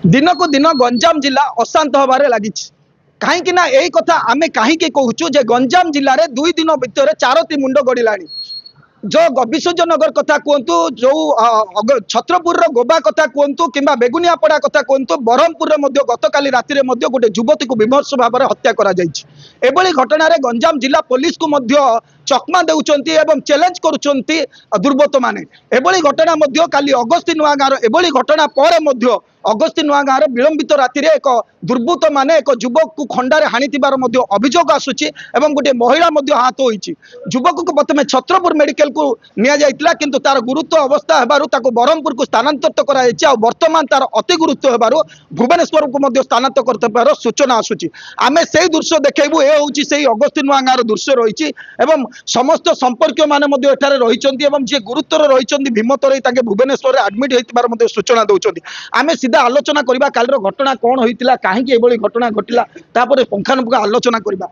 दिनकू दिन गंजाम जिला अशांत हबारे लगी कहीं ना यही कथा आमे कहीं कहूँ जे गंजाम जिले में 2 दिन भितर 4टी मुंड गड़िला जो विश्वजनगर कथा कहतु जो छत्रपुर गोबा कथा कहतु कि बेगुनियापड़ा कथा कहतु ब्रह्मपुर गत काली राति गोटे युवती को विमर्श भाव में हत्या कर घटना गंजाम जिला पुलिस को चकमा देउचंती एवं चैलेंज करुचंती दुर्बृत्त माने एभली घटना काली अगस्ती नुआ गाँव एभली घटना पर अगस्ती नुआ गाँव विलंबित राति एक दुर्बृत्त माने एक युवक को खंडारे हाणी अभियोग आसूची एवं गोटे महिला हाथ होईची युवक को प्रथम छत्रपुर मेडिकल को निया जाइतिला किंतु तार गुरुत्व अवस्था हेबारु ताको ब्रह्मपुर को स्थानांतरित कराଯାଇଛି आ वर्तमान तार अति गुरुत्व हेबारु भुवनेश्वर को स्थानांतरित करतबार सूचना आसूची आमे सेही दृश्य देखैबु ए होउची सेही अगस्ती नुआ गाँव दृश्य रहिछि एवं समस्त संपर्क माने रही जे गुरुतर रही भीमतर भुवनेश्वर आडमिट होती सूचना दौरान आम सीधा आलोचना करवा कालीर घटना कौन होता कहीं घटना घटला पुंखानुपुंख आलोचना करवा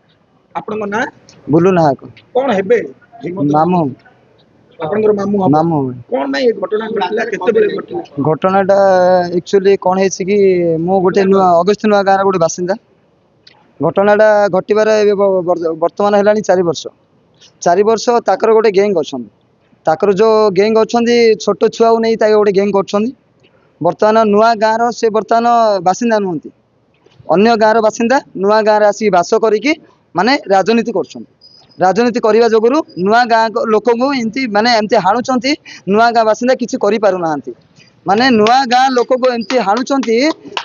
आपण ना बुलू नायक कौन हेबे मामू मामू मामू कौन ना ये घटना घटला केते घटला घटनाटा एक्चुअली कौन है कि मु गोटे अगस्ती नुआ गाँव गोटे बासिंदा घटनाटा घटबार वर्तमान है 4 वर्ष ताकर गोटे गैंग अच्छा जो गैंग अच्छा छोट छुआ नहीं गोटे गैंग कर बर्तमान नुआ गाँव से बर्तमान बासिंदा नुहति अन्य गाँव बासिंदा नुआ गाँव आसिक बास करी माने राजनीति राजनीति करने जोगुरु नुआ गाँव लोक एमती माने एमती हाणुंट नुआ गाँव बासिंदा किसी करें माने नुआ गाँव लोक को एमती हाणुंट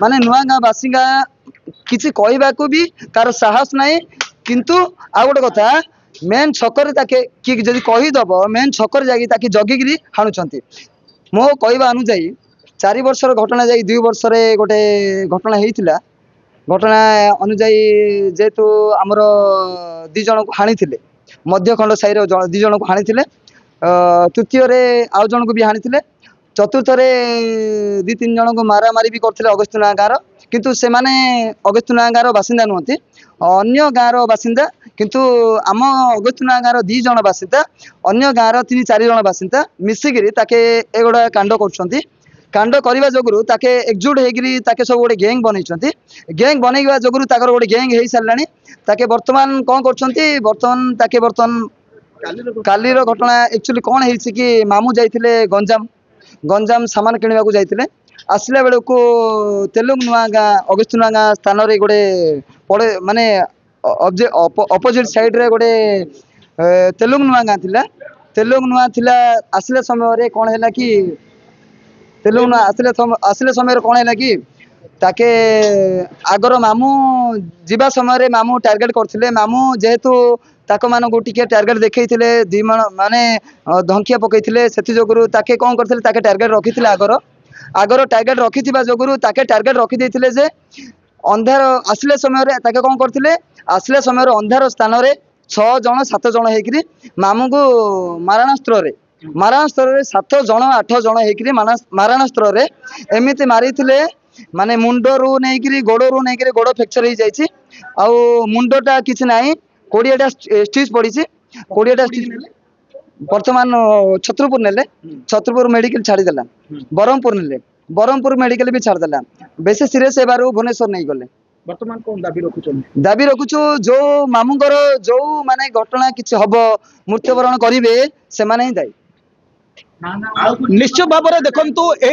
माने नुआ गाँव बासिंदा किसी कहवाक भी कार साहस नहीं किंतु आ गोटे कथा मेन छकर कि जदि कहीदब मेन छकर जाकि जगिकी हाणुंट मो कहवा अनुजाई 4 वर्षर घटना जा 2 वर्ष गोटे घटना होता घटना अनुजाई जेहेतु आमर 2 जन को हाणी मध्यखंड साई 2 जन को हाणी तृतीय आउ जन को भी हाणी चतुर्थ 2-3 जन को मारामारी भी करते अगस्ती नुआ गाँव किंतु से माने अगस्ती नुआ गाँव बासिंदा नुहति अन्य गाँव बासिंदा किंतु आम अगस्ती नुआ गाँव 2 जन बासिंदा अन्य गाँव 3-4 जन बासिंदा मिसिकी एगुड़ा कांड कर कांड करने जोगुरु ताके एकजुट होकर सब गोटे गैंग बनई गैंग बनईवा जोगुरु ताकर गोटे गैंग हो सारे ताके वर्तमान कौन कर कालीर घटना एक्चुअली कौन है कि मामू जाइए गंजाम सामान किणवा को जाइए आसला बेलू को तेलुगु नुआ गाँ अगस्ती नुआ गाँ स्थान गोटे पड़े माने अपोजिट साइड रे गोटे तेलुगु नुआ गाँ थिला तेलुगु नुआ थिला आसला समय कौन है कि तेलुगु नुआ आसले समय कौन है कि ताके आगर मामू जीवा समय मामू टार्गेट करथिले मामू जेहेतु ताक मान को टिके टार्गेट देखैथिले दी माने धमकिया पकैथिले सेति जोगुरु ताके कौन करथिले ताके टार्गेट रखिथिले आगर टार्गेट रखिथिबा जोगुरु ताके टार्गेट रखि देथिले जे अंधार आसले समय ताके कौन करथिले आसले समय अंधार स्थान रे 6 जन 7 जन हेकरी मामू को मारणास्त्र रे 7 जन 8 जन हेकरी मारणास्त्र रे एमिति मारिथिले माने मुंडरू नहीं गोड़ू नहीं गोड़ फ्रैक्चर हो जाइए आउ मुंडटा किसी ना 20टा स्टिच पड़ी 20टा स्टिच वर्तमान छत्रपुर नेले छत्रपुर मेडिकल छाड़देला ब्रह्मपुर मेडिकल भी छाड़देला बेस सीरीयस होबार भुवनेश्वर नहीं गले वर्तमान कौन दाबी रखुचु जो मामूंगर जो माने घटना किसी हम मृत्युवरण करेंगे से माने ही दायी निश्चय भाव में देखु ये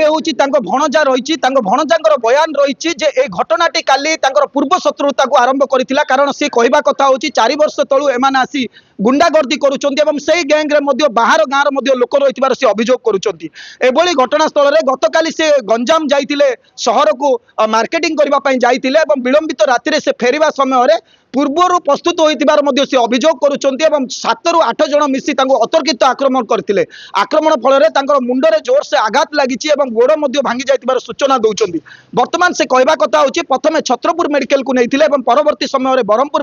भणजा रही भणजा बयान रही जे घटनाटी काली पूर्व शत्रुता को आरंभ करथिला कारण सी कहवा कथा होची 4 वर्ष तलू एमाने आसी गुंडागर्दी करुचंती एवं से गैंग रे मध्य बाहर गाँव रे लोक रही से अभियोग करुचंती एभली घटनास्थल रे गतकाली से गंजाम जाइतिले शहर को मार्केटिंग करबा पई जाइतिले एवं विलंबित राति से फेरिबा समय रे पूर्वर प्रस्तुत होइतिबार मध्य से अभियोग करुचंती एवं 7 ରୁ 8 जन मिसी तांको अतर्कित आक्रमण करथिले आक्रमण फल रे तांकर मुंडरे जोर से आघात लागिछि एवं गोड़ मध्य भांगी जाइतिबार सूचना दउचंती वर्तमान से कहबा कथा होछि प्रथमे छत्रपुर मेडिकल को नैथिले एवं परवर्ती समय रे ब्रह्मपुर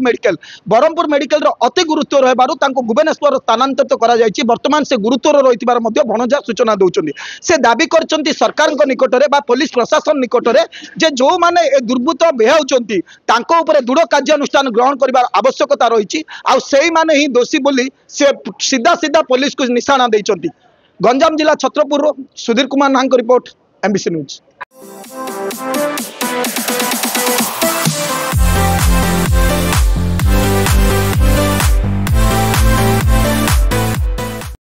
मेडिकल रो अति गुरुत्व रहबारु तांको भुवनेश्वर स्थानांतरित करा जाइछि वर्तमान से गुरुत्व रहितिबार मध्य भणजा सूचना दउचंती से दाबी करचंती सरकार को निकट रे बा पुलिस प्रशासन निकट रे जे जो माने ए दुर्बृत्त बेहाउचंती तांको ऊपर दृढ़ कार्यानुष्ठान ग्रहण करिवार आवश्यकता रही आ सेई माने ही दोषी बोली से सीधा सीधा पुलिस को निशाना देइचंती गंजाम जिला छत्रपुर सुधीर कुमार नाहक रिपोर्ट एमबीसी न्यूज।